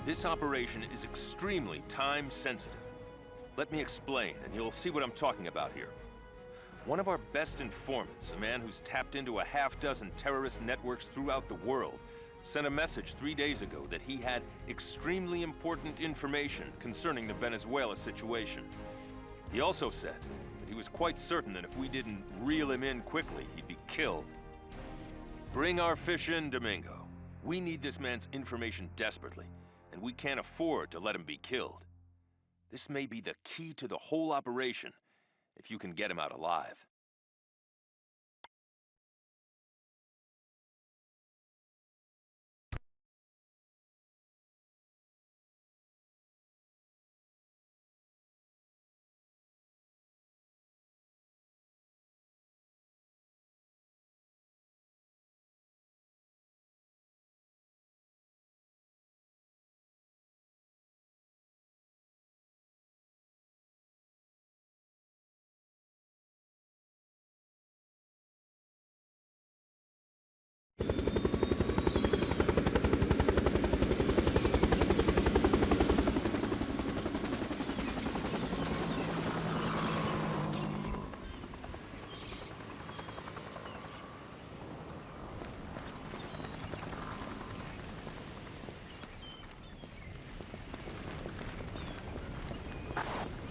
This operation is extremely time-sensitive. Let me explain, and you'll see what I'm talking about here. One of our best informants, a man who's tapped into a half-dozen terrorist networks throughout the world, sent a message 3 days ago that he had extremely important information concerning the Venezuela situation. He also said that he was quite certain that if we didn't reel him in quickly, he'd be killed. Bring our fish in, Domingo. We need this man's information desperately, and we can't afford to let him be killed. This may be the key to the whole operation, if you can get him out alive.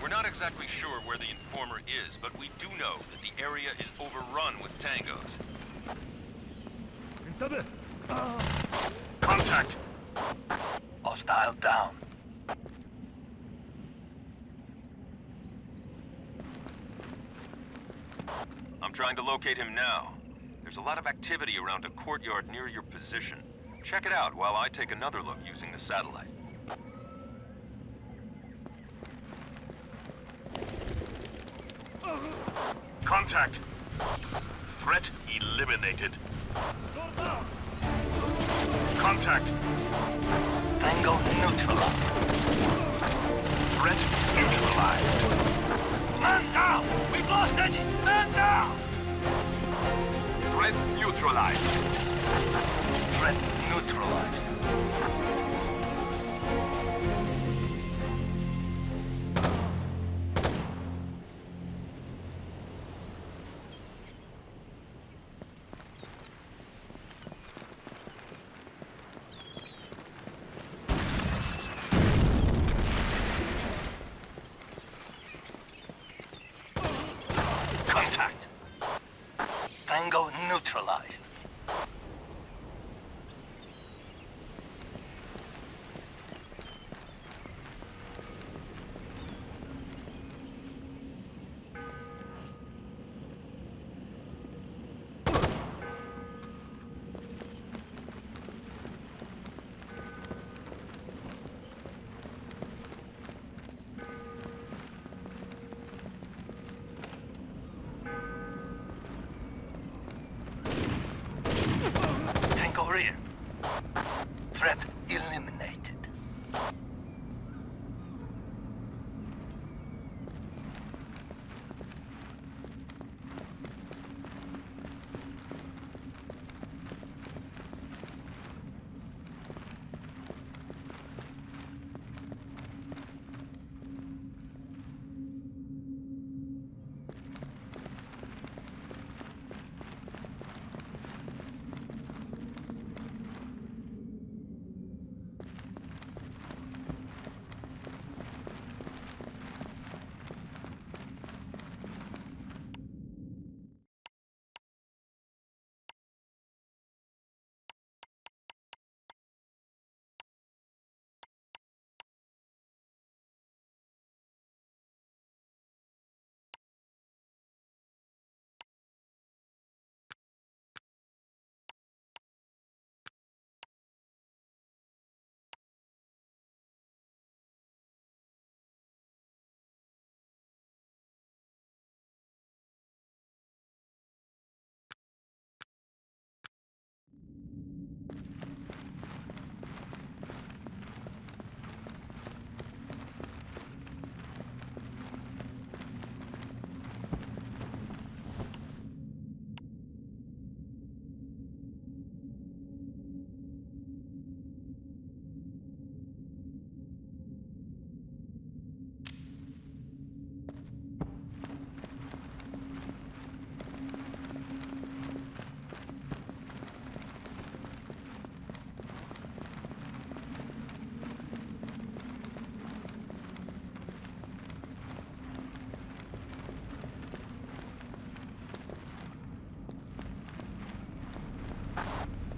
We're not exactly sure where the informer is, but we do know that the area is overrun with tangos. Contact! Hostile down. I'm trying to locate him now. There's a lot of activity around a courtyard near your position. Check it out while I take another look using the satellite. Contact! Threat eliminated. Contact! Tango neutralized. Threat neutralized. Man down! We've lost it! Man down! Threat neutralized. Threat neutralized. Contact. Tango neutralized. Tango rear. Threat eliminated.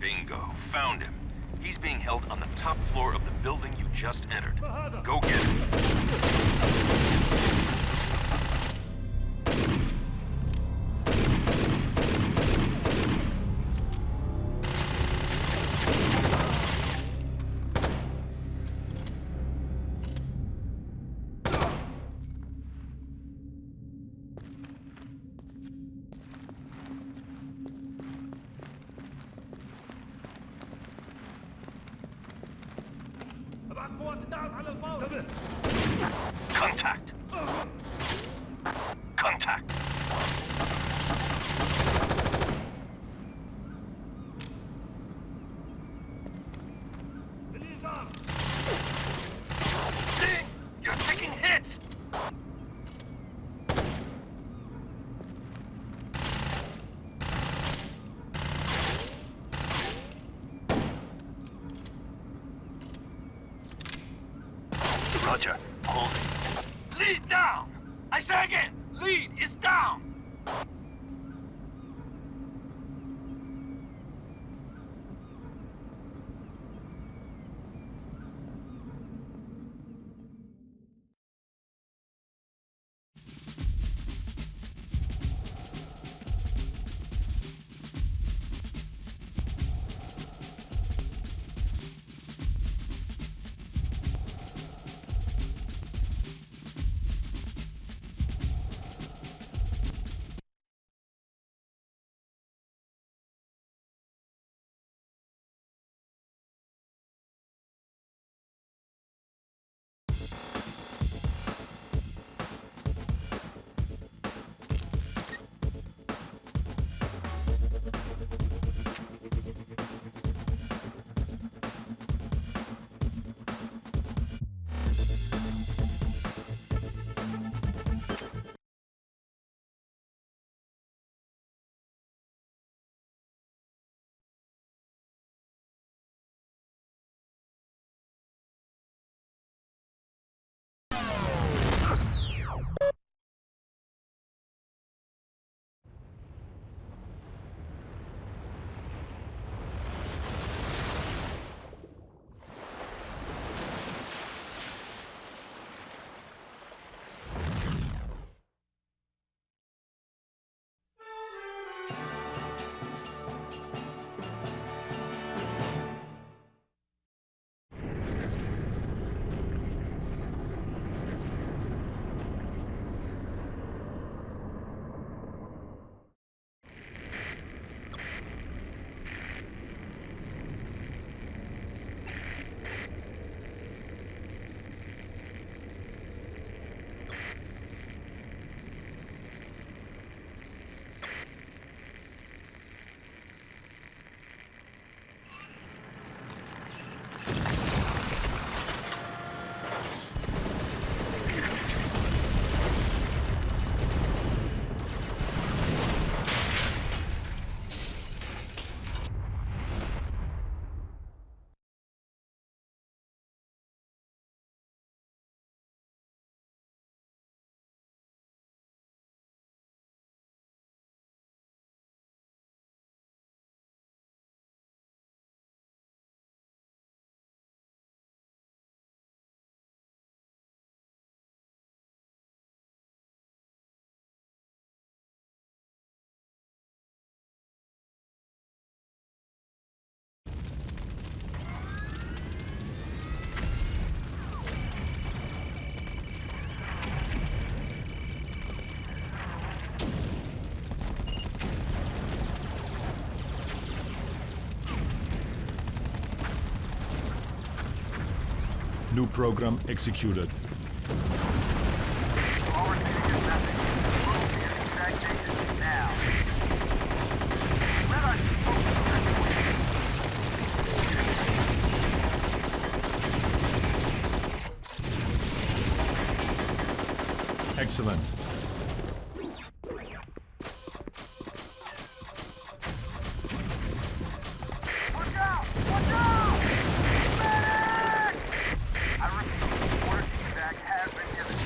Bingo. Found him. He's being held on the top floor of the building you just entered. Go get him. Contact! Contact! Lee, you're taking hits! Roger, hold it. Lead down! I say again, lead is down! New program executed. All receiving your message. Move to your exact station now. Let us Excellent. Watch out! Watch out! Medic! I repeat, order to evac has been given.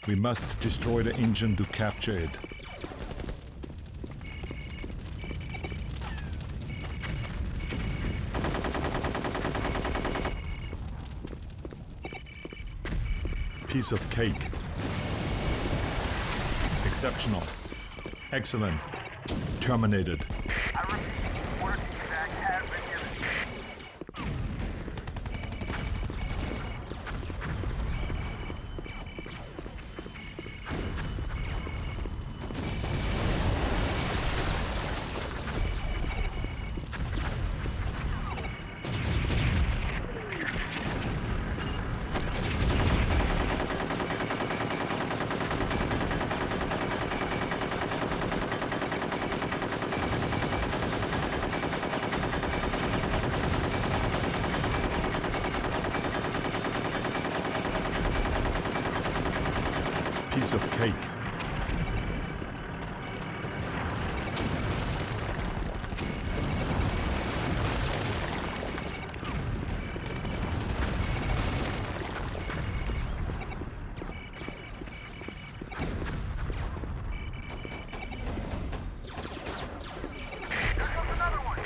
We must destroy the engine to capture it. Piece of cake. Exceptional. Excellent. Terminated. I repeat, order to evac has been given. Piece of cake. Here comes another one.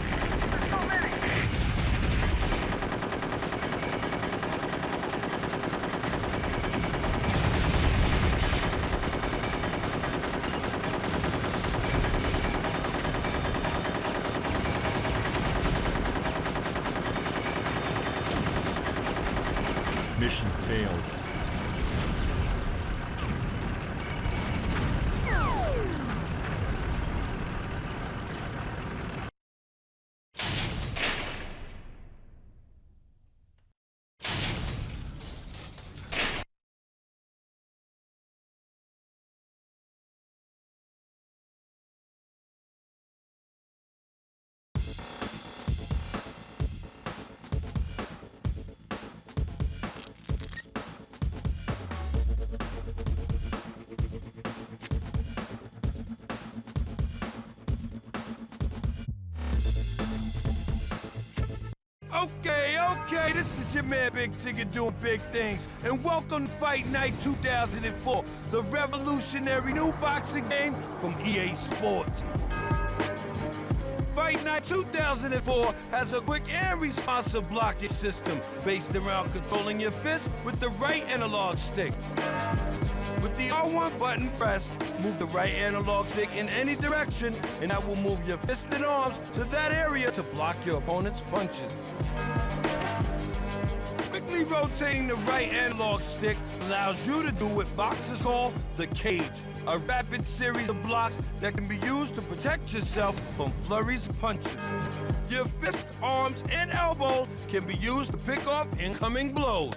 There's so many. Mission failed. Okay, this is your man Big Ticket doing big things. And welcome to Fight Night 2004, the revolutionary new boxing game from EA Sports. Fight Night 2004 has a quick and responsive blocking system based around controlling your fist with the right analog stick. With the R1 button pressed, move the right analog stick in any direction, and that will move your fist and arms to that area to block your opponent's punches. Quickly rotating the right analog stick allows you to do what boxers call the cage, a rapid series of blocks that can be used to protect yourself from flurries of punches. Your fist, arms, and elbows can be used to pick off incoming blows.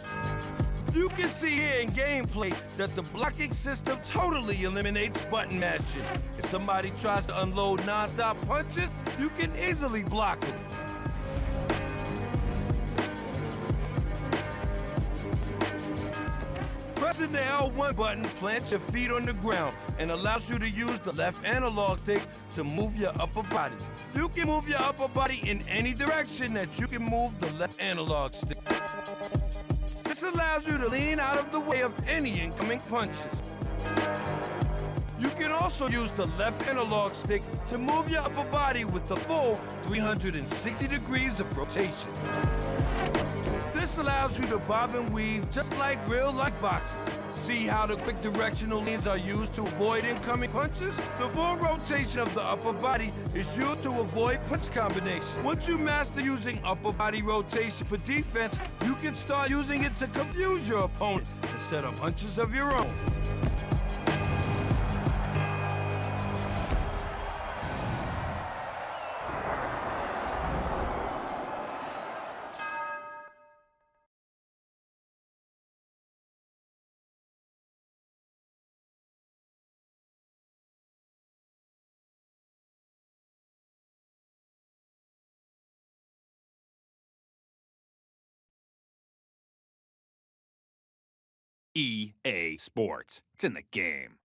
You can see here in gameplay that the blocking system totally eliminates button mashing. If somebody tries to unload non-stop punches, you can easily block them. Pressing the L1 button plants your feet on the ground and allows you to use the left analog stick to move your upper body. You can move your upper body in any direction that you can move the left analog stick. This allows you to lean out of the way of any incoming punches. You can also use the left analog stick to move your upper body with the full 360 degrees of rotation. This This allows you to bob and weave just like real-life boxers. See how the quick directional leans are used to avoid incoming punches? The full rotation of the upper body is used to avoid punch combinations. Once you master using upper body rotation for defense, you can start using it to confuse your opponent and set up punches of your own. EA Sports. It's in the game.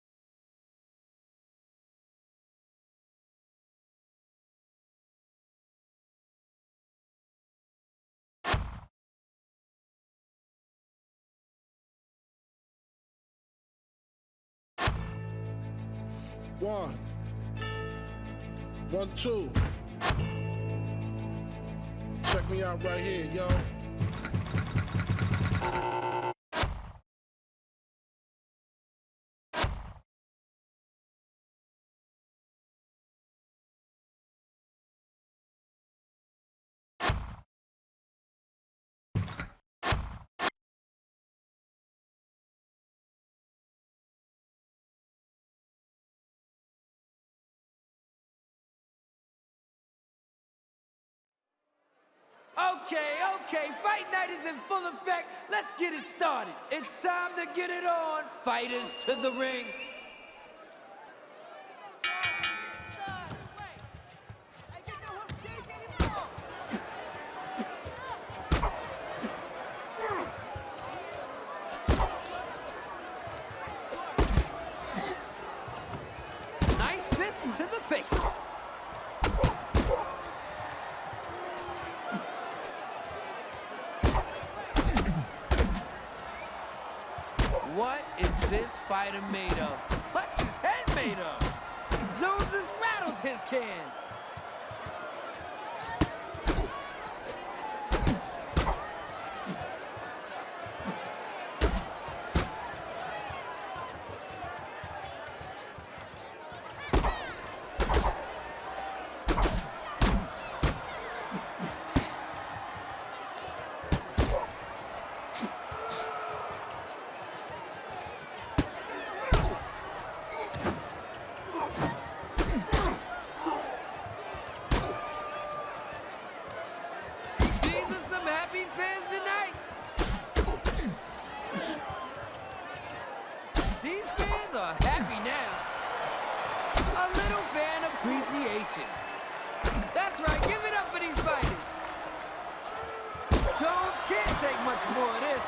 One, 2. Check me out right here, yo. Okay, fight night is in full effect. Let's get it started. It's time to get it on. Fighters to the ring. Nice fist to the face. What is this fighter made of? What's his head made of? Jones just rattled his can. That's right, give it up for these fighters. Jones can't take much more of this.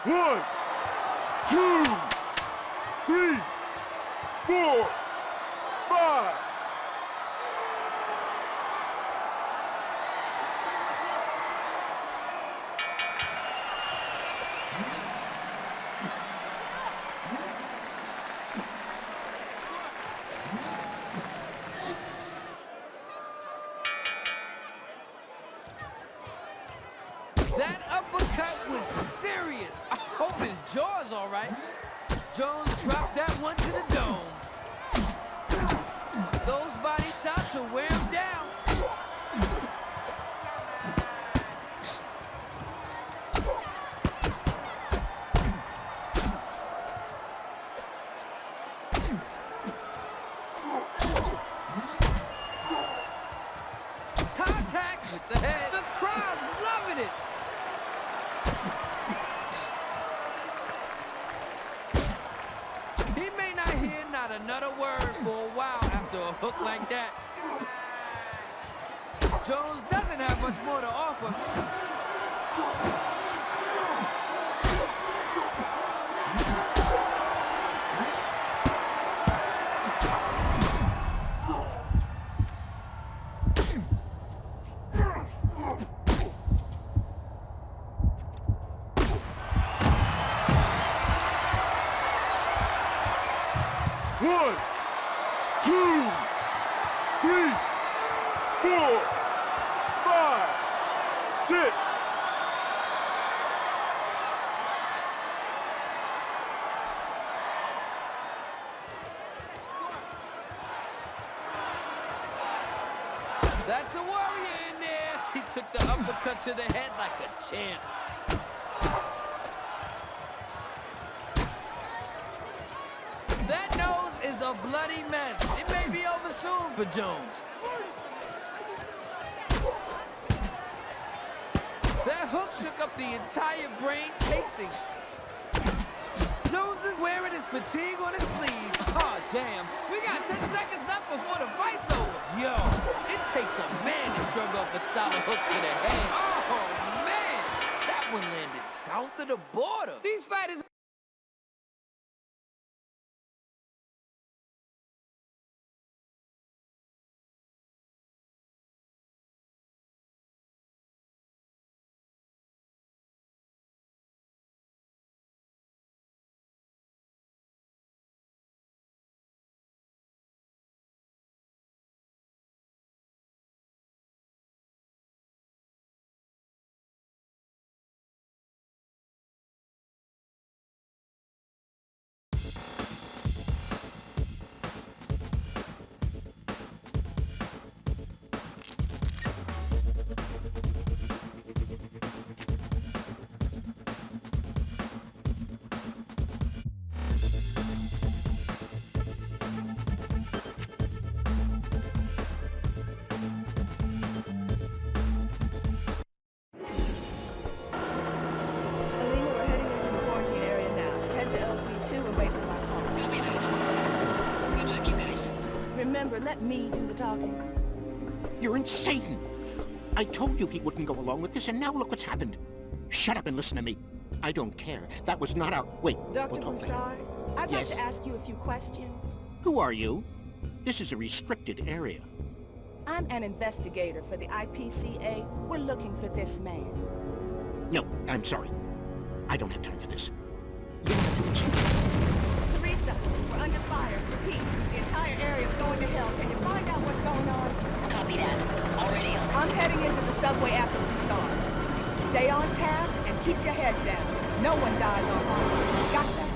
One, 2, 3, 4, 5. That uppercut was serious. I hope his jaw's all right. Jones dropped that one to the dome. Those body shots will wear him down. Contact with the head. The crowd's loving it. Jones doesn't have much more to offer. One, two, three, 4, 5, 6. That's a warrior in there. He took the uppercut to the head like a champ. That nose is a bloody mess. It may be over soon for Jones. That hook shook up the entire brain casing. Jones is wearing his fatigue on his sleeve. Oh, damn. We got 10 seconds left before the fight's over. Yo, it takes a man to shrug off a solid hook to the head. Oh, man. That one landed south of the border. These fighters... Remember, let me do the talking. You're insane! I told you he wouldn't go along with this, and now look what's happened. Shut up and listen to me. I don't care. That was not our... Wait, Dr. we'll talk later. Broussard, I'd Yes? like to ask you a few questions. Who are you? This is a restricted area. I'm an investigator for the IPCA. We're looking for this man. No, I'm sorry. I don't have time for this. You don't have to explain. Teresa, we're under fire. Repeat, the entire area is going to hell. Can you find out what's going on? Copy that. Already on. I'm heading into the subway after Broussard. Stay on task and keep your head down. No one dies on home. Got that?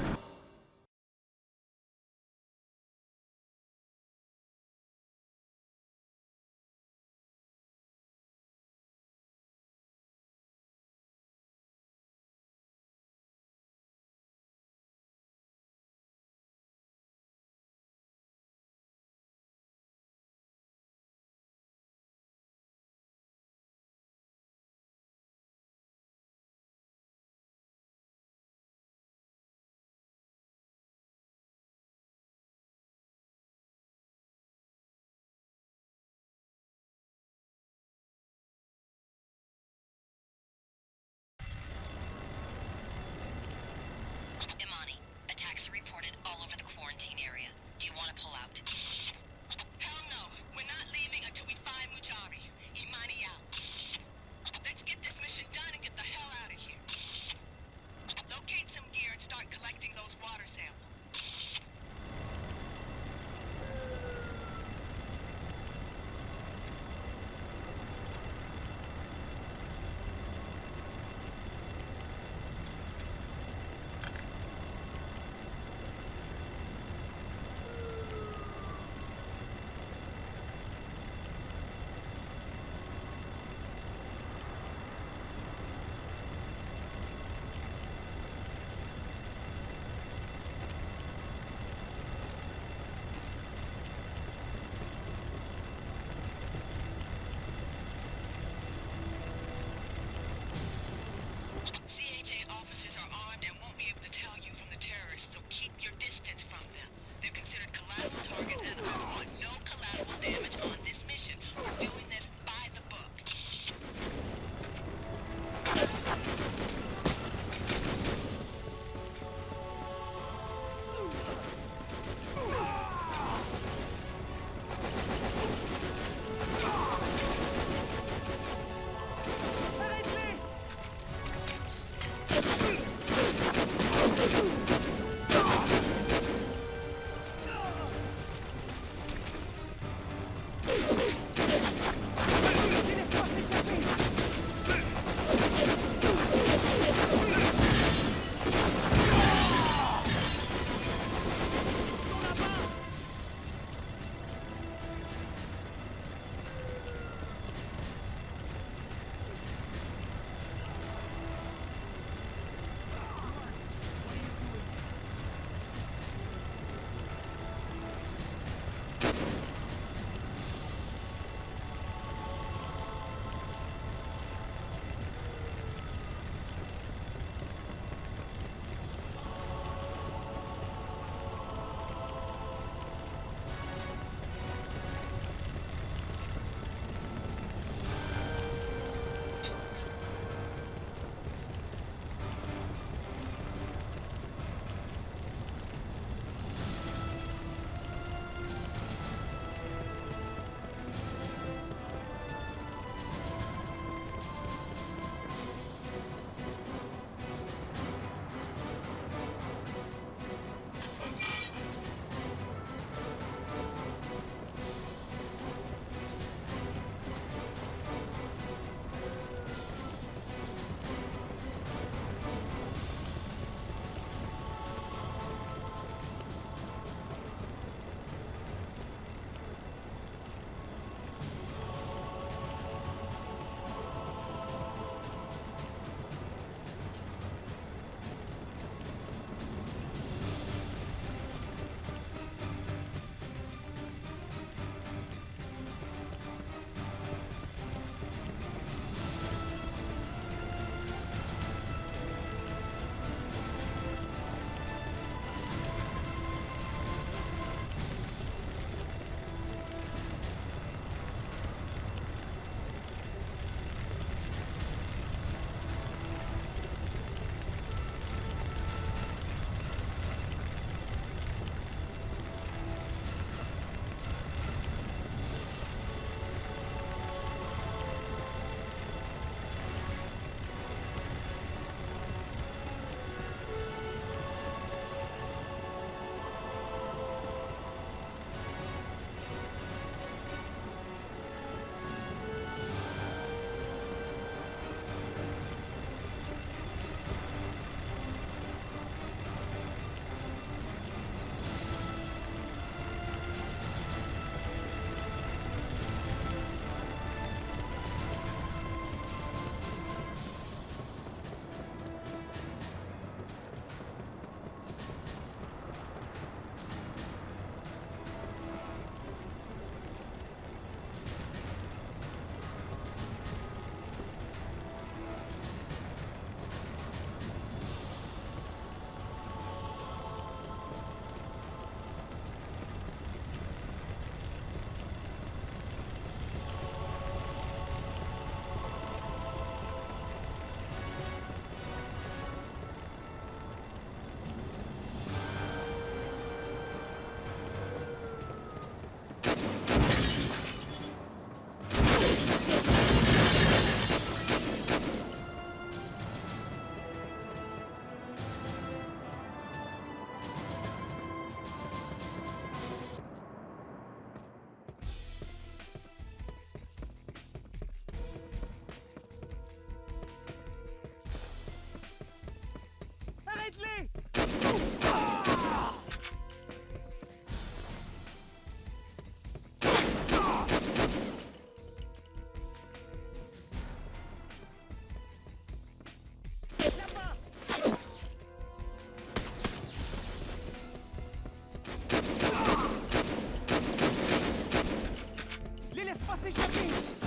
Alias, passei chapinho!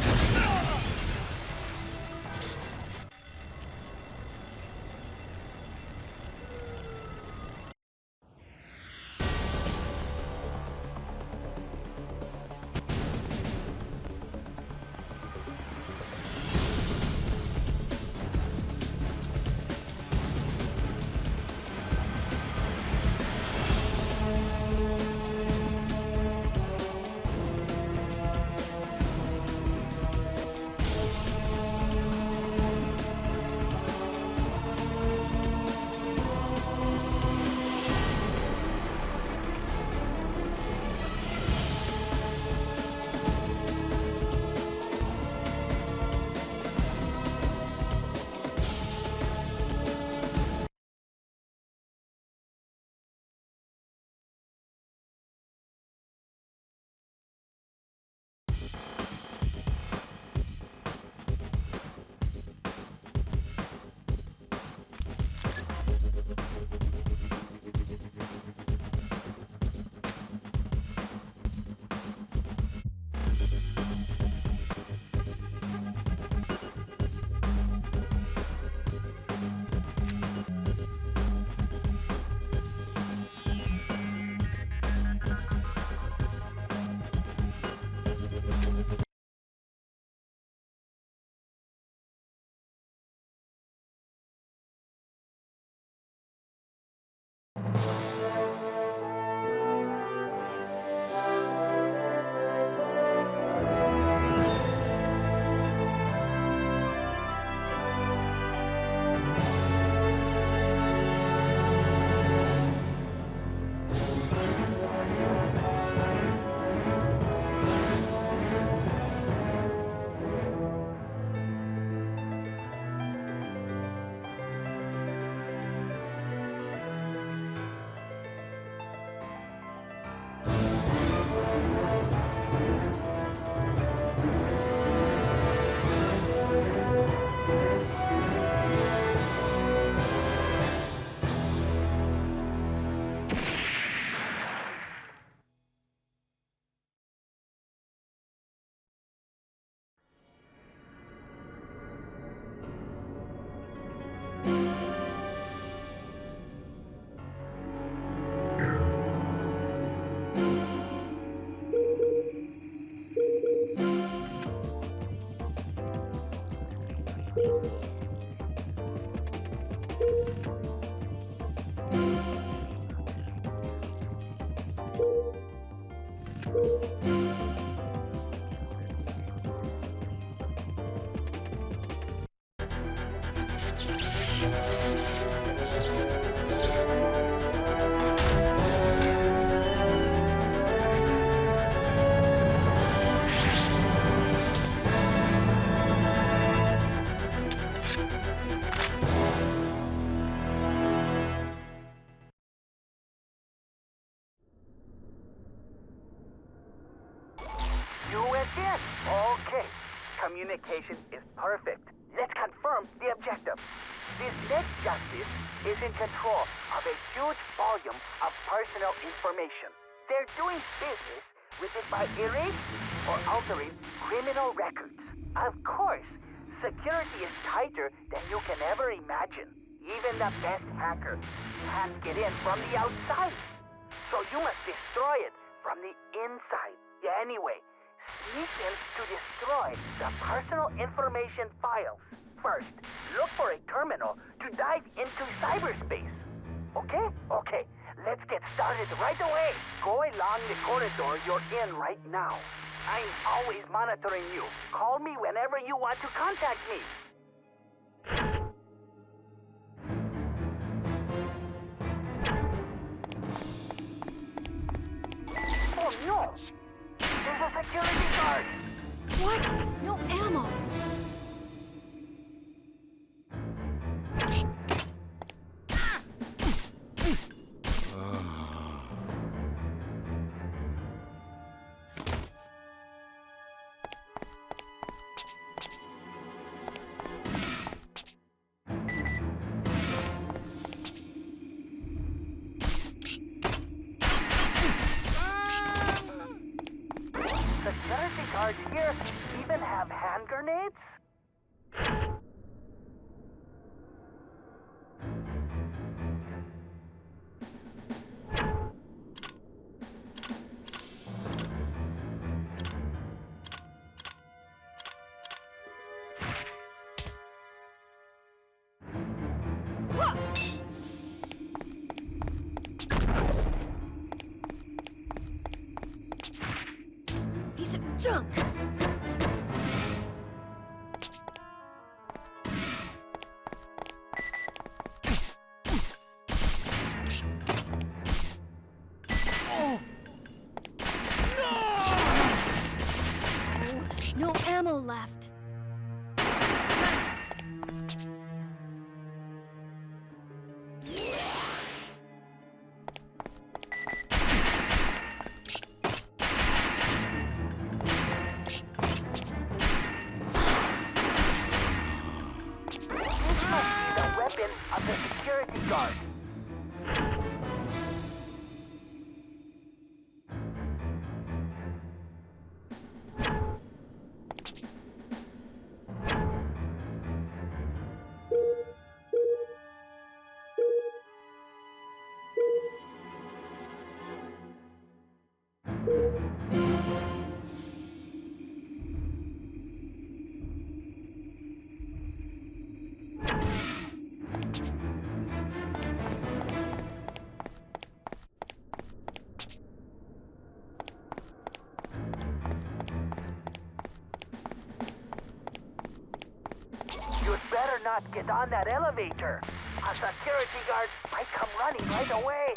Okay. Communication is perfect. Let's confirm the objective. This net justice is in control of a huge volume of personal information. They're doing business with it by erasing or altering criminal records. Of course, security is tighter than you can ever imagine. Even the best hacker can't get in from the outside. So you must destroy it from the inside. Anyway, sneak in to destroy the personal information files. First, look for a terminal to dive into cyberspace. Okay? Okay. Let's get started right away. Go along the corridor you're in right now. I'm always monitoring you. Call me whenever you want to contact me. Oh no! There's a security guard! What? No ammo! Security guard guards here even have hand grenades? Piece of junk! No ammo left. The weapon of the security guard. You'd better not get on that elevator. A security guard might come running right away.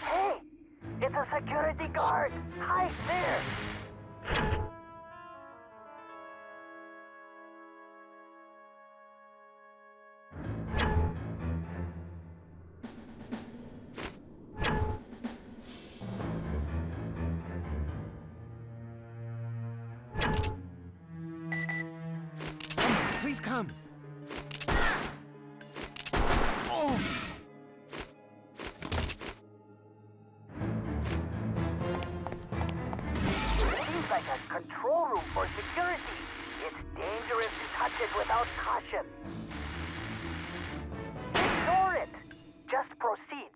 Hey! It's a security guard! Hide there! Please come. Seems like a control room for security. It's dangerous to touch it without caution. Ignore it. Just proceed.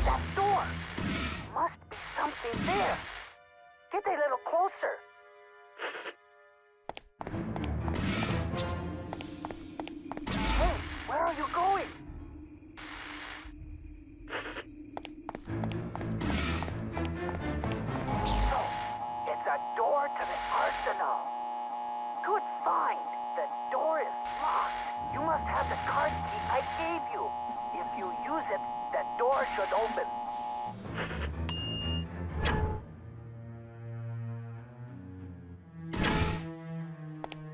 That door! Must be something there. Get a little closer. Hey, where are you going? So, it's a door to the arsenal. Good find. The door is locked. You must have the card key I gave you. If you use it, the door should open.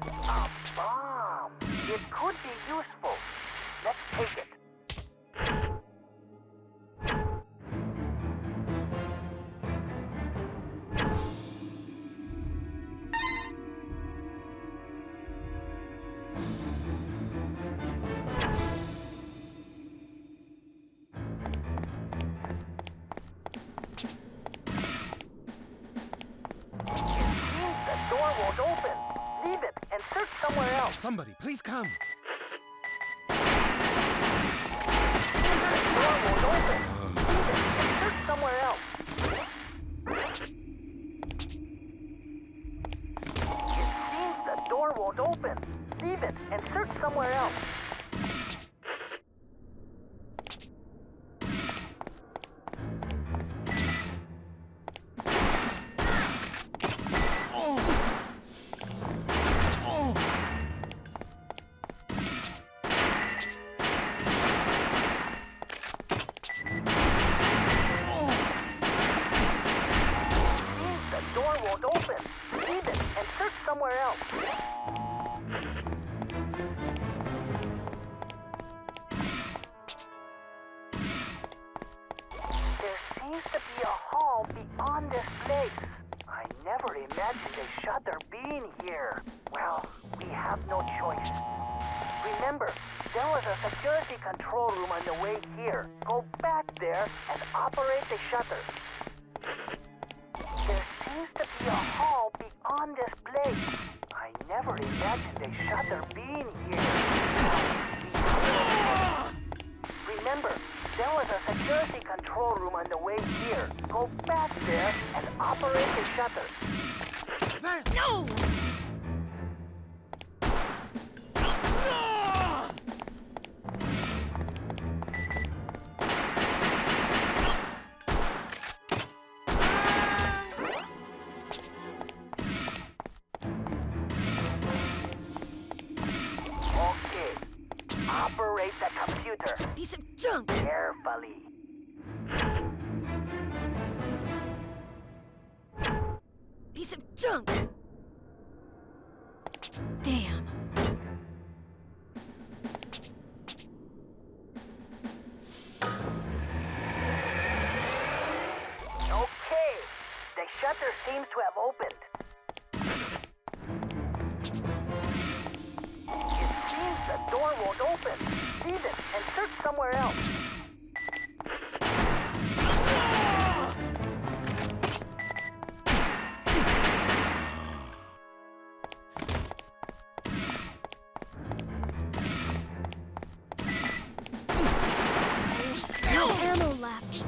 A bomb. It could be useful. Let's take it. The door won't open. Leave it and search somewhere else. Somebody, please come. The door won't open. Leave it and search somewhere else. It seems the door won't open. Leave it and search somewhere else. won't open. Leave it and search somewhere else. There seems to be a hall beyond this place. I never imagined a shutter being here. Well, we have no choice. Remember, there was a security control room on the way here. Go back there and operate the shutter. There seems to be a hall beyond this place. I never imagined a shutter being here. Remember, there was a security control room on the way here. Go back there and operate the shutter. No! Okay. Operate the computer. Piece of junk! Carefully. Piece of junk! Damn. Okay. The shutter seems to have opened. It seems the door won't open. Leave it and search somewhere else. No ammo left.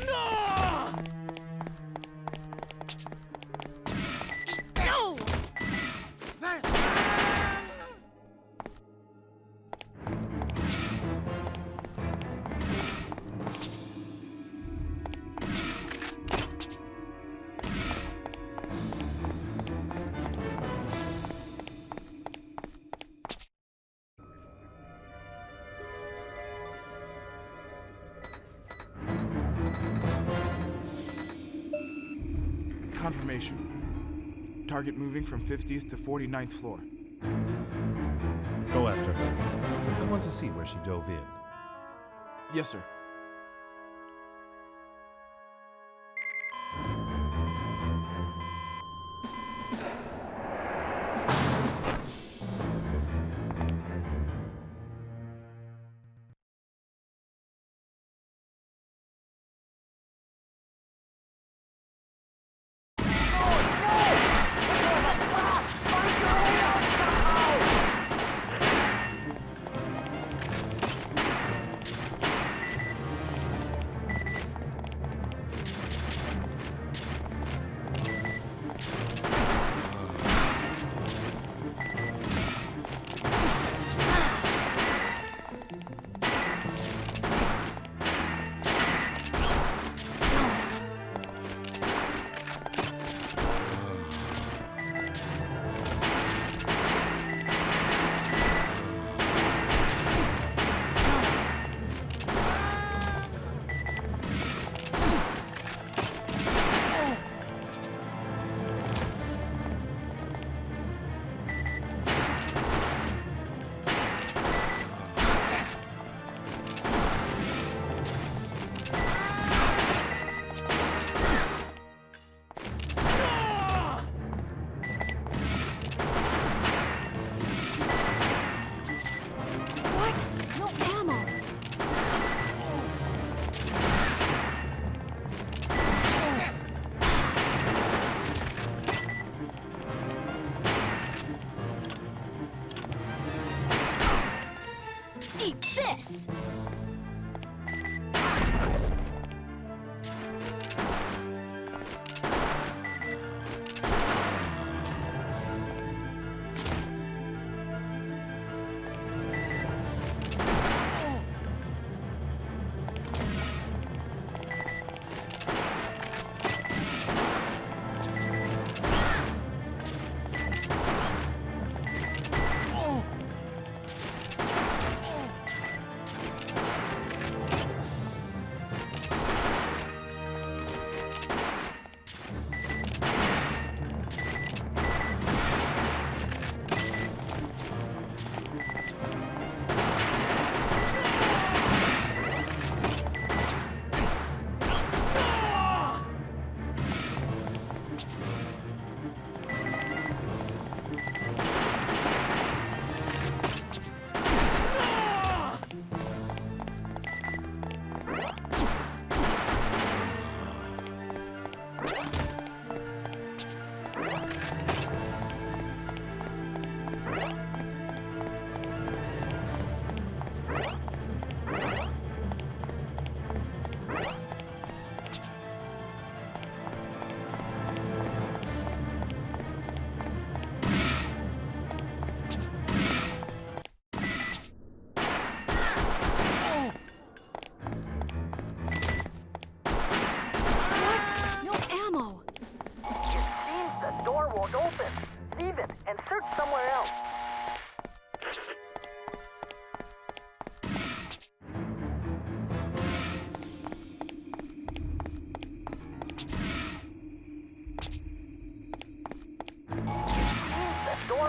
No! Confirmation. Target moving from 50th to 49th floor. Go after her. I want to see where she dove in. Yes, sir.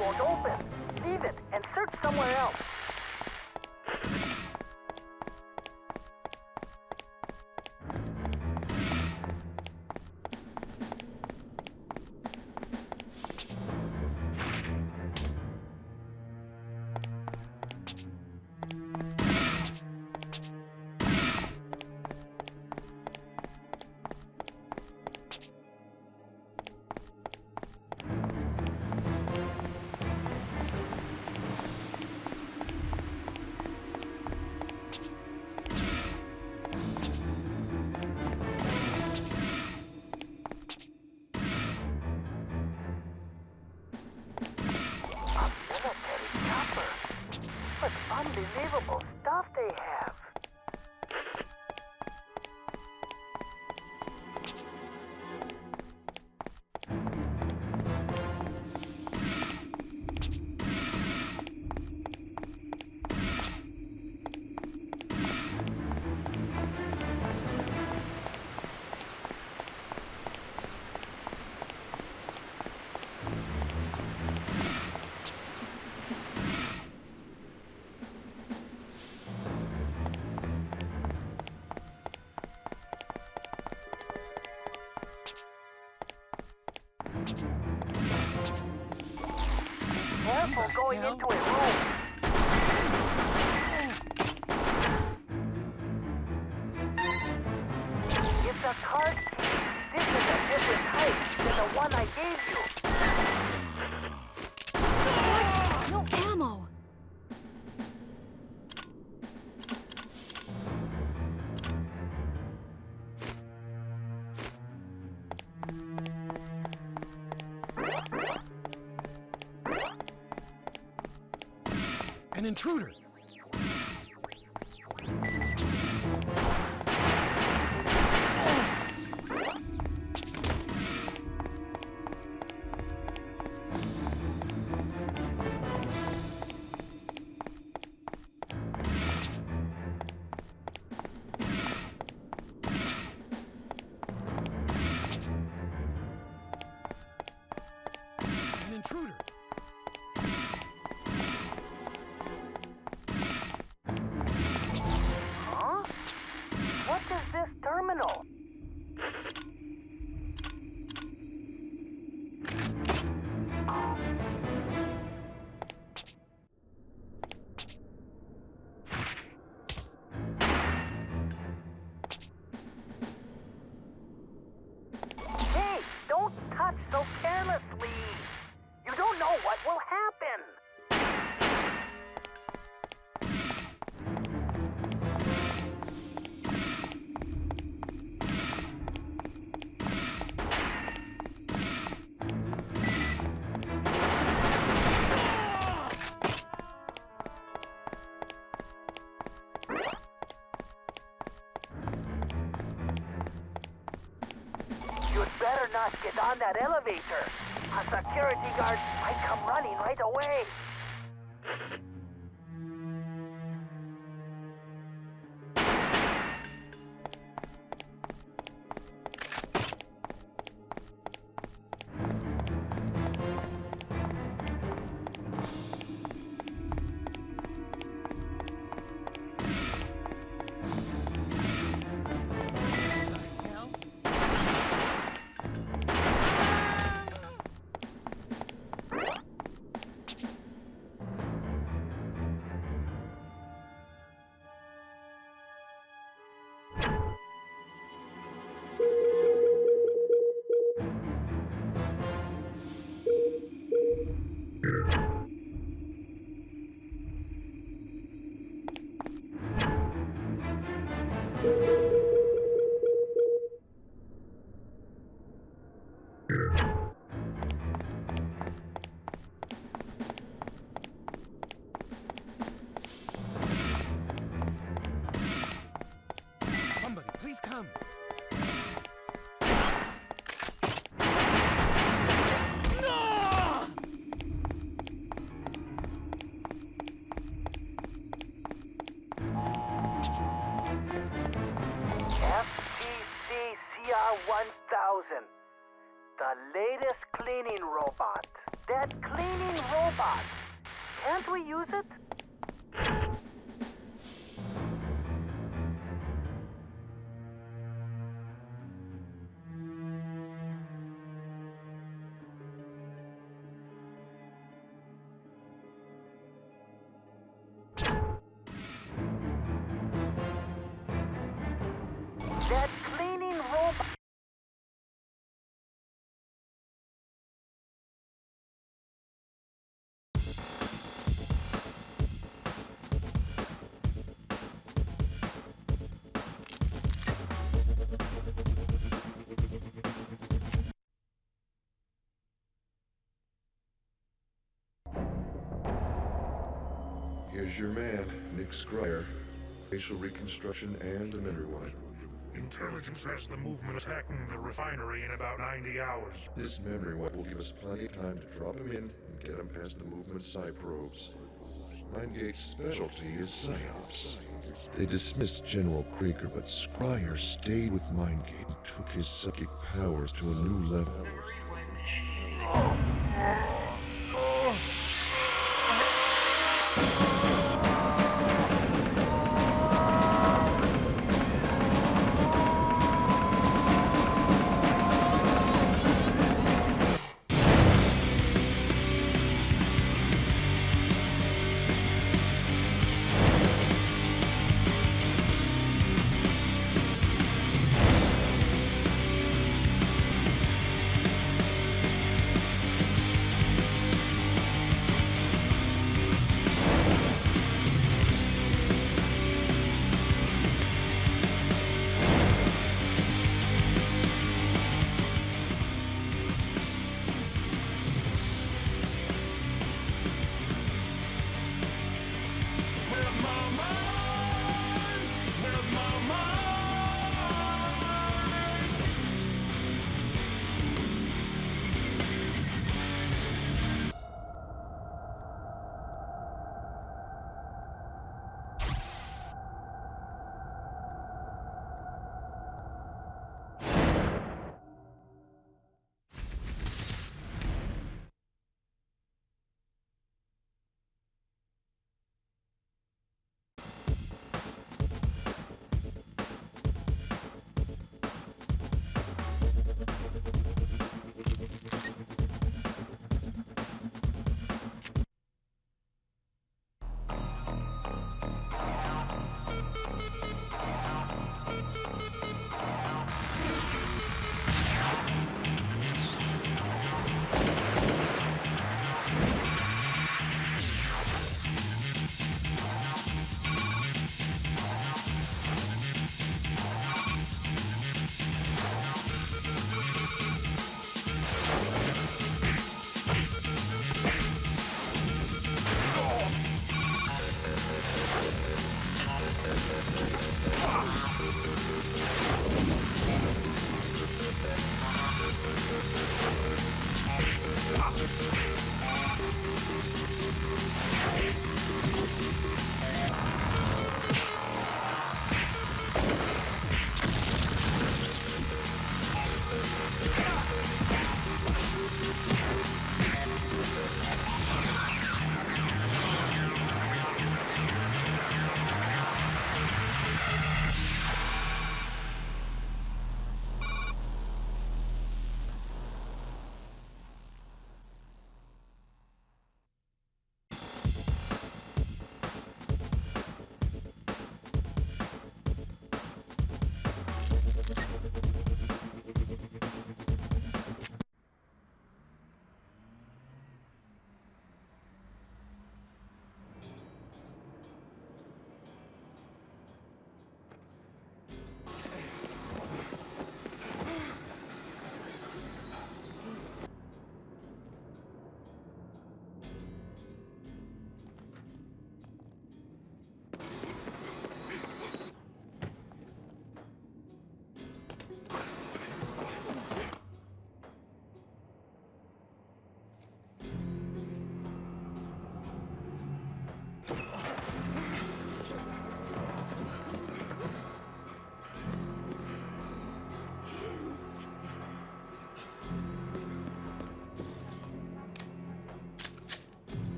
won't open. Leave it and search somewhere else. Unbelievable stuff they have. Careful going into a room. It's a card key. This is a different type than the one I gave you. What? No ammo. An intruder! An intruder! What is this terminal? Hey, don't touch so carelessly. You don't know what will happen. You'd better not get on that elevator. A security guard might come running right away. Somebody, please come! FTC CR1000, the latest cleaning robot. That cleaning robot. Can't we use it? That cleaning robot. Here's your man, Nick Scryer. Facial reconstruction and a memory wipe. Intelligence has the movement attacking the refinery in about 90 hours. This memory wipe will give us plenty of time to drop him in and get him past the movement psi probes. Mindgate's specialty is PsyOps. They dismissed General Krieger, but Scryer stayed with Mindgate and took his psychic powers to a new level.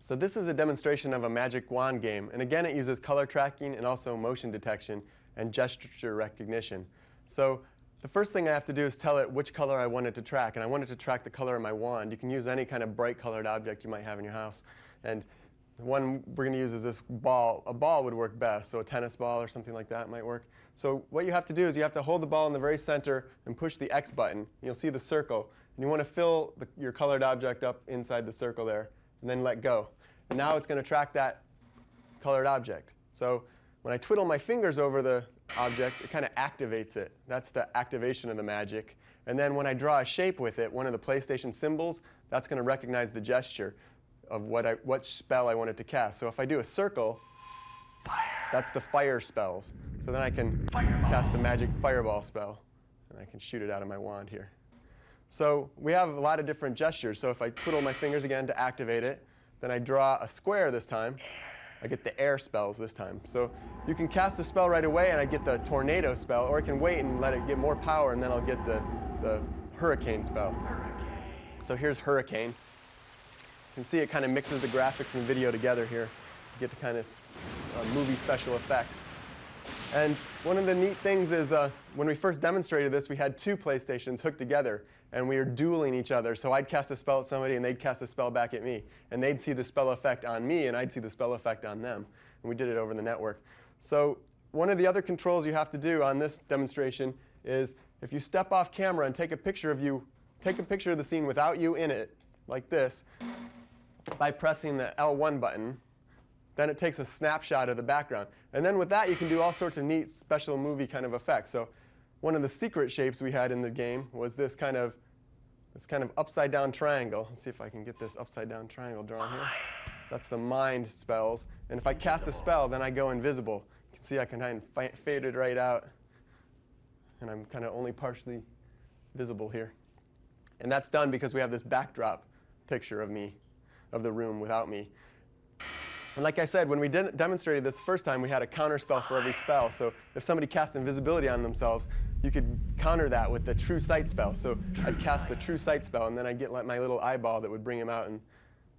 So this is a demonstration of a magic wand game, and again it uses color tracking and also motion detection and gesture recognition. So the first thing I have to do is tell it which color I want it to track, and I want it to track the color of my wand. You can use any kind of bright colored object you might have in your house. And the one we're going to use is this ball. A ball would work best, so a tennis ball or something like that might work. So what you have to do is you have to hold the ball in the very center and push the X button. You'll see the circle, and you want to fill your colored object up inside the circle there, and then let go. And now it's going to track that colored object. So when I twiddle my fingers over the object, it kind of activates it. That's the activation of the magic. And then when I draw a shape with it, one of the PlayStation symbols, that's going to recognize the gesture of what spell I want it to cast. So if I do a circle, that's the fire spells. So then I can cast the magic fireball spell, and I can shoot it out of my wand here. So we have a lot of different gestures. So if I twiddle my fingers again to activate it, then I draw a square this time. I get the air spells this time. So you can cast a spell right away, and I get the tornado spell, or I can wait and let it get more power, and then I'll get the hurricane spell. So here's hurricane. You can see it kind of mixes the graphics and the video together here. You get the kind of movie special effects. And one of the neat things is when we first demonstrated this, we had two PlayStations hooked together, and we were dueling each other. So I'd cast a spell at somebody, and they'd cast a spell back at me. And they'd see the spell effect on me, and I'd see the spell effect on them. And we did it over the network. So one of the other controls you have to do on this demonstration is if you step off camera and take a picture of the scene without you in it, like this, by pressing the L1 button, then it takes a snapshot of the background. And then with that, you can do all sorts of neat special movie kind of effects. So one of the secret shapes we had in the game was this kind of upside down triangle. Let's see if I can get this upside down triangle drawn here. That's the mind spells. And if I cast a spell, then I go invisible. You can see I can kind of fade it right out. And I'm kind of only partially visible here. And that's done because we have this backdrop picture of me, of the room without me. And like I said, when we demonstrated this the first time, we had a counter spell for every spell. So if somebody cast invisibility on themselves, you could counter that with the true sight spell. So I'd cast the true sight spell, and then I'd get like my little eyeball that would bring him out, and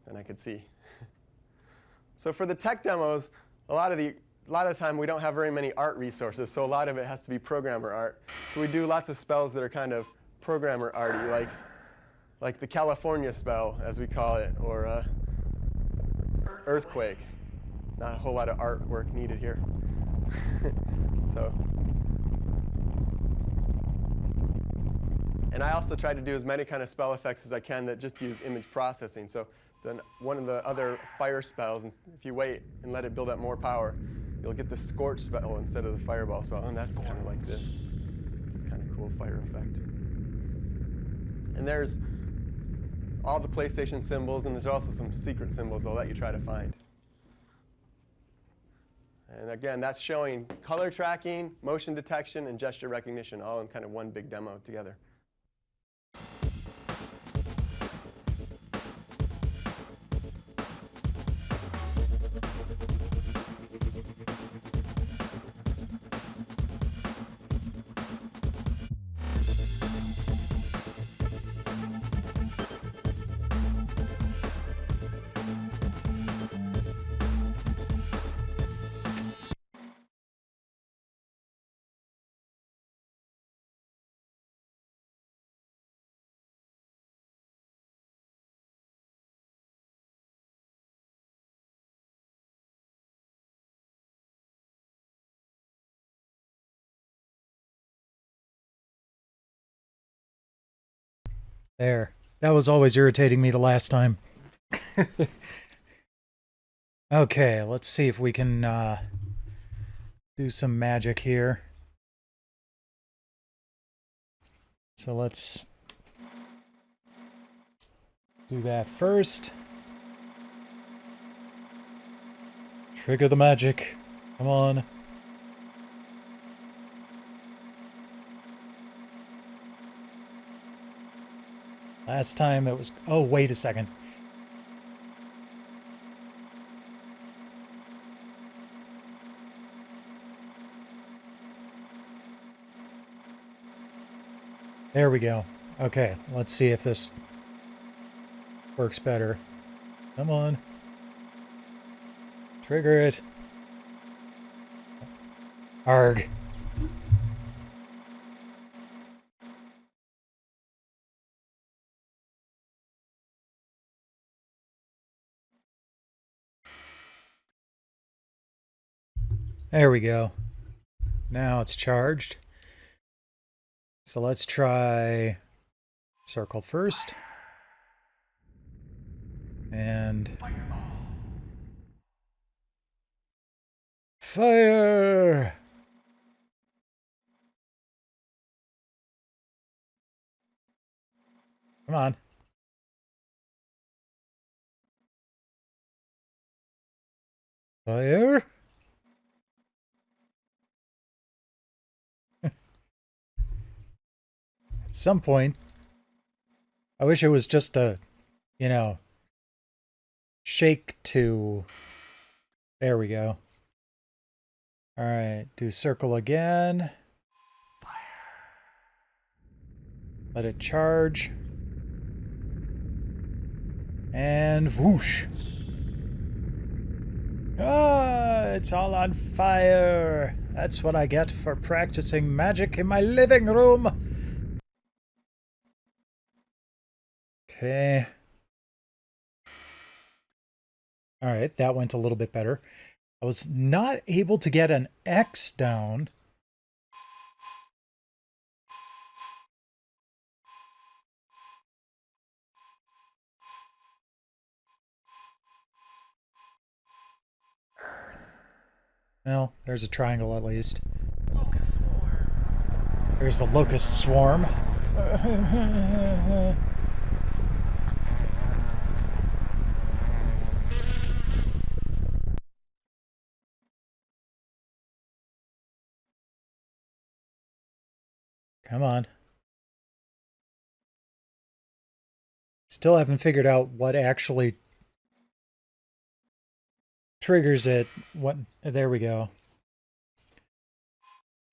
then I could see. So for the tech demos, a lot of the time we don't have very many art resources, so a lot of it has to be programmer art. So we do lots of spells that are kind of programmer arty, like the California spell, as we call it, or earthquake. Not a whole lot of artwork needed here. And I also try to do as many kind of spell effects as I can that just use image processing. So then one of the other fire spells, if you wait and let it build up more power, you'll get the scorch spell instead of the fireball spell. And that's kind of like this. It's kind of cool fire effect. And there's all the PlayStation symbols, and there's also some secret symbols I'll let you try to find. And again, that's showing color tracking, motion detection, and gesture recognition all in kind of one big demo together. There. That was always irritating me the last time. Okay, let's see if we can do some magic here. So let's do that first. Trigger the magic. Come on. Last time it was... Oh, wait a second. There we go. Okay, let's see if this works better. Come on. Trigger it. Arg. There we go. Now it's charged. So let's try circle first. And fire! Come on. Fire! At some point, I wish it was just a, you know, shake to... There we go. Alright, do circle again. Let it charge. And whoosh. Ah, it's all on fire. That's what I get for practicing magic in my living room. Okay. Alright, that went a little bit better. I was not able to get an X down. Well, there's a triangle at least. Locust swarm. There's the locust swarm. Come on. Still haven't figured out what actually triggers it. What? There we go.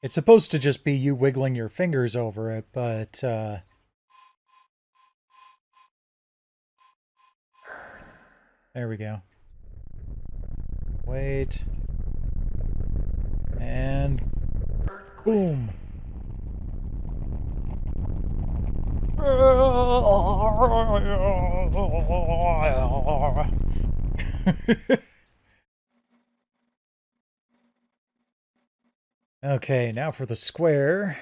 It's supposed to just be you wiggling your fingers over it, but there we go. Wait. And boom. Okay, now for the square.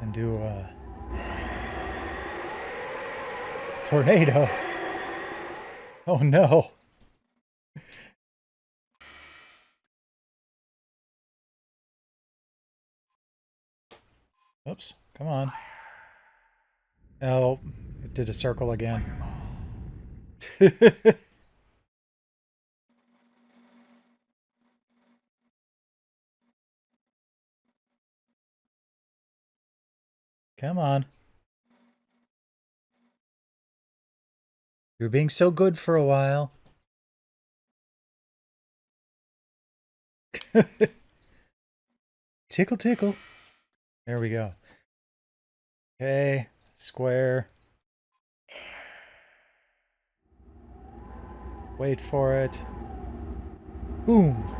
And do a tornado. Oh no. Oops, come on. Oh, it did a circle again. Come on. You're being so good for a while. Tickle, tickle. There we go. Okay, square. Wait for it. Boom.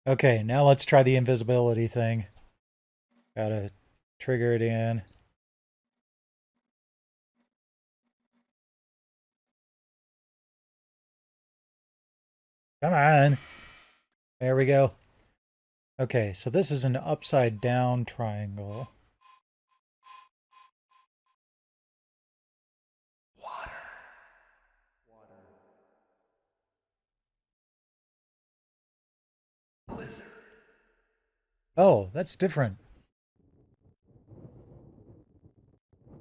Okay, now let's try the invisibility thing. Gotta trigger it in. Come on. There we go. Okay, so this is an upside down triangle. Blizzard. Oh, that's different.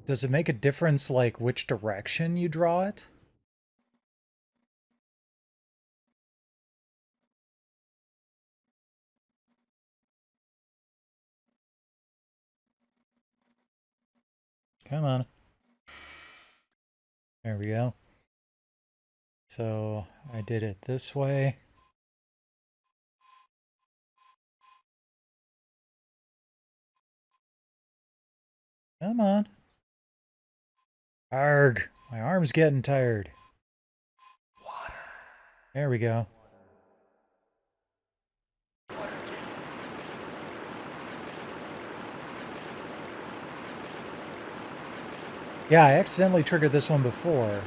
Does it make a difference, like, which direction you draw it? Come on. There we go. So I did it this way. Come on. Arg. My arm's getting tired. Water. There we go. Yeah, I accidentally triggered this one before.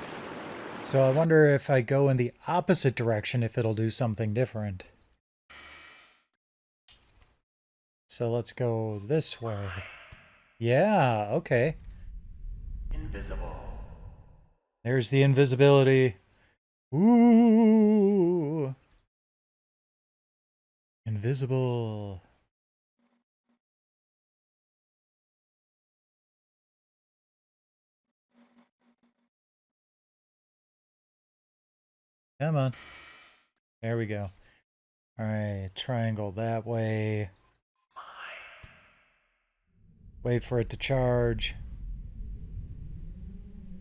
So I wonder if I go in the opposite direction, if it'll do something different. So let's go this way. Yeah, okay. Invisible. There's the invisibility. Ooh. Invisible. Come on. There we go. All right, triangle that way. Wait for it to charge.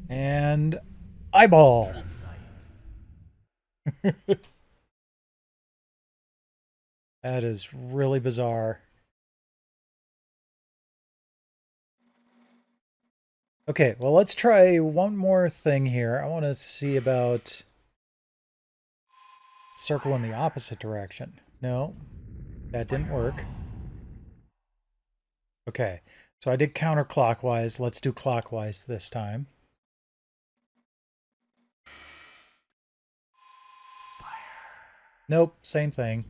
And eyeball. That is really bizarre. Okay, well, let's try one more thing here. I want to see about circle in the opposite direction. No, that didn't work. Okay, so I did counterclockwise. Let's do clockwise this time. Nope, same thing.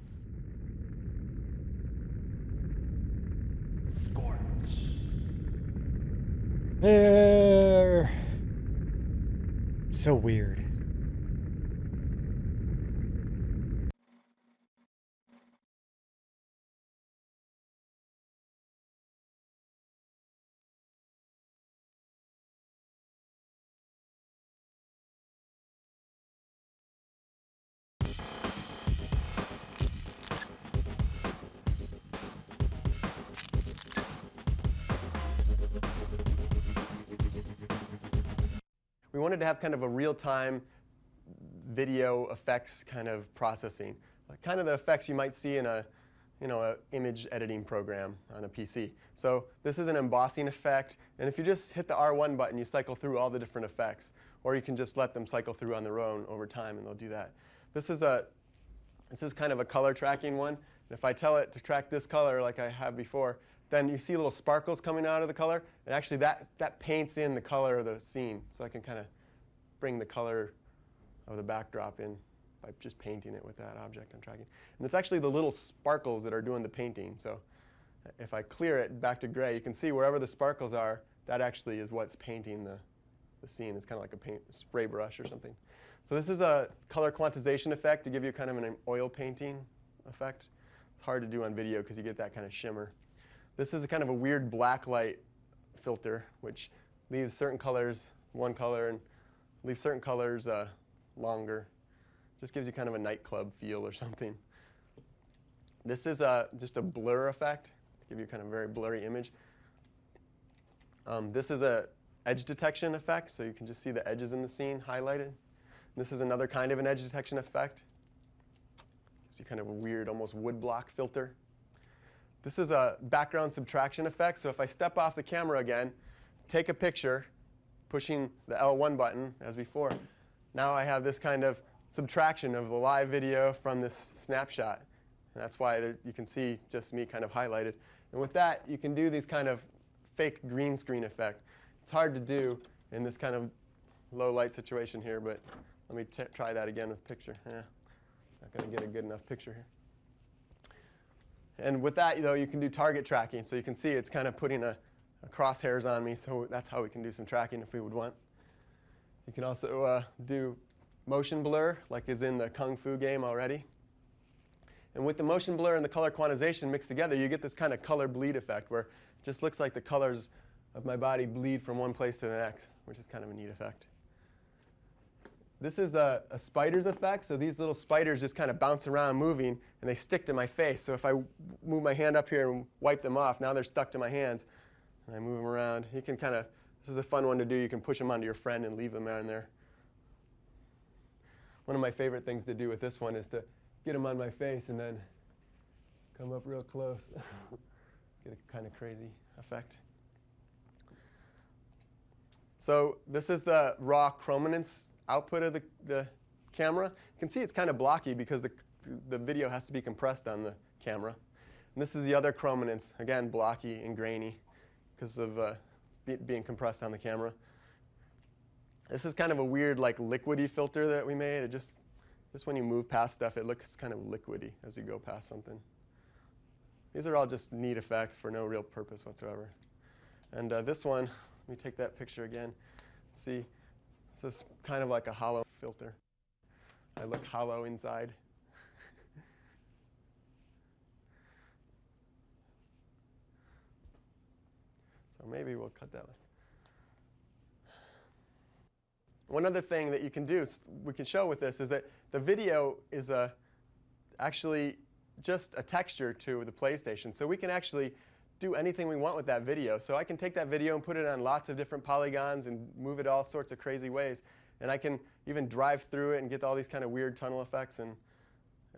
Scorch. There. So weird. We wanted to have kind of a real-time video effects kind of processing, like kind of the effects you might see in a, a image editing program on a PC. So this is an embossing effect, and if you just hit the R1 button, you cycle through all the different effects, or you can just let them cycle through on their own over time, and they'll do that. This is kind of a color tracking one, and if I tell it to track this color like I have before, then you see little sparkles coming out of the color, and actually that paints in the color of the scene. So I can kind of bring the color of the backdrop in by just painting it with that object I'm tracking. And it's actually the little sparkles that are doing the painting. So if I clear it back to gray, you can see wherever the sparkles are, that actually is what's painting the scene. It's kind of like a spray brush or something. So this is a color quantization effect to give you kind of an oil painting effect. It's hard to do on video because you get that kind of shimmer. This is a kind of a weird black light filter, which leaves certain colors one color and leaves certain colors longer. Just gives you kind of a nightclub feel or something. This is just a blur effect to give you kind of a very blurry image. This is a edge detection effect, so you can just see the edges in the scene highlighted. This is another kind of an edge detection effect. Gives you kind of a weird, almost woodblock filter. This is a background subtraction effect. So if I step off the camera again, take a picture, pushing the L1 button as before, now I have this kind of subtraction of the live video from this snapshot. And that's why you can see just me kind of highlighted. And with that, you can do these kind of fake green screen effect. It's hard to do in this kind of low light situation here, but let me try that again with picture. Not going to get a good enough picture here. And with that, though, you can do target tracking. So you can see it's kind of putting a crosshairs on me. So that's how we can do some tracking if we would want. You can also do motion blur, like is in the Kung Fu game already. And with the motion blur and the color quantization mixed together, you get this kind of color bleed effect where it just looks like the colors of my body bleed from one place to the next, which is kind of a neat effect. This is a spider's effect. So these little spiders just kind of bounce around moving, and they stick to my face. So if I move my hand up here and wipe them off, now they're stuck to my hands. And I move them around. You can kind of This is a fun one to do. You can push them onto your friend and leave them on there. One of my favorite things to do with this one is to get them on my face and then come up real close. Get a kind of crazy effect. So this is the raw chrominance output of the camera. You can see it's kind of blocky because the video has to be compressed on the camera. And this is the other chrominance, again, blocky and grainy because of being compressed on the camera. This is kind of a weird, like, liquidy filter that we made. It just when you move past stuff, it looks kind of liquidy as you go past something. These are all just neat effects for no real purpose whatsoever. And this one, let me take that picture again. See, this is kind of like a hollow filter. I look hollow inside. So maybe we'll cut that one. One other thing that you can do, we can show with this, is that the video is actually just a texture to the PlayStation. So we can actually do anything we want with that video. So I can take that video and put it on lots of different polygons and move it all sorts of crazy ways. And I can even drive through it and get all these kind of weird tunnel effects. And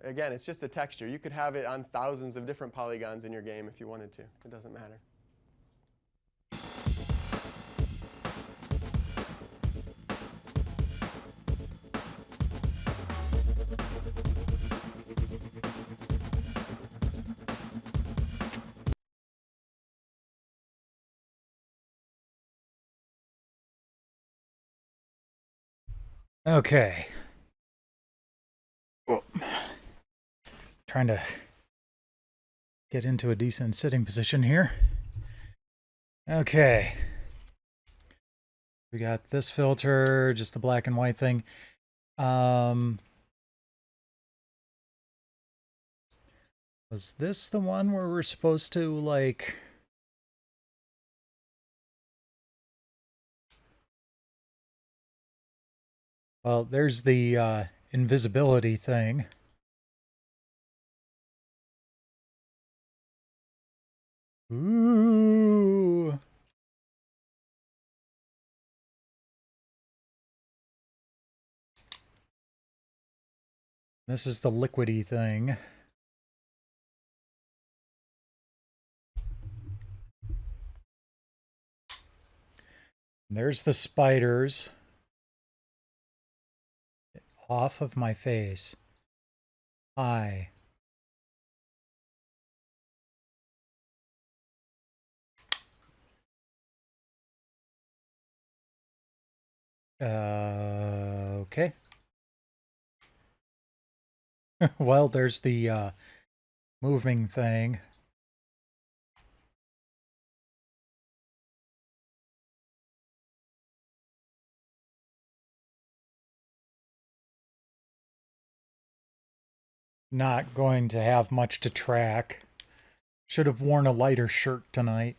again, it's just a texture. You could have it on thousands of different polygons in your game if you wanted to. It doesn't matter. Okay. Whoa. Trying to get into a decent sitting position here. Okay. We got this filter, just the black and white thing. Was this the one where we're supposed to, like... Well, there's the invisibility thing. Ooh. This is the liquidy thing. There's the spiders. Off of my face. Hi. Okay. Well, there's the moving thing. Not going to have much to track. Should have worn a lighter shirt tonight.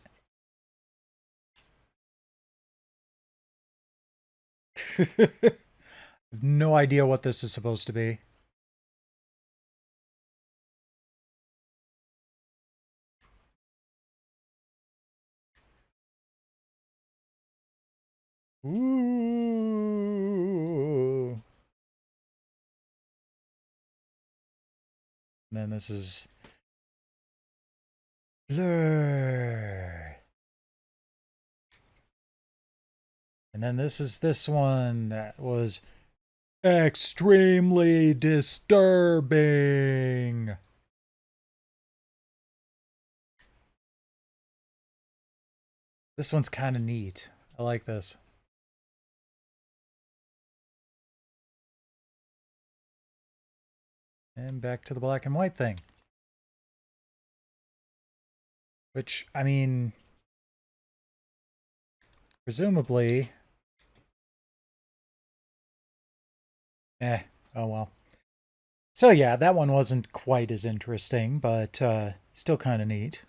I have no idea what this is supposed to be. Ooh. And then this is blur. And then this is this one that was extremely disturbing. This one's kind of neat. I like this. And back to the black and white thing. Which, I mean, presumably... oh well. So yeah, that one wasn't quite as interesting, but still kind of neat.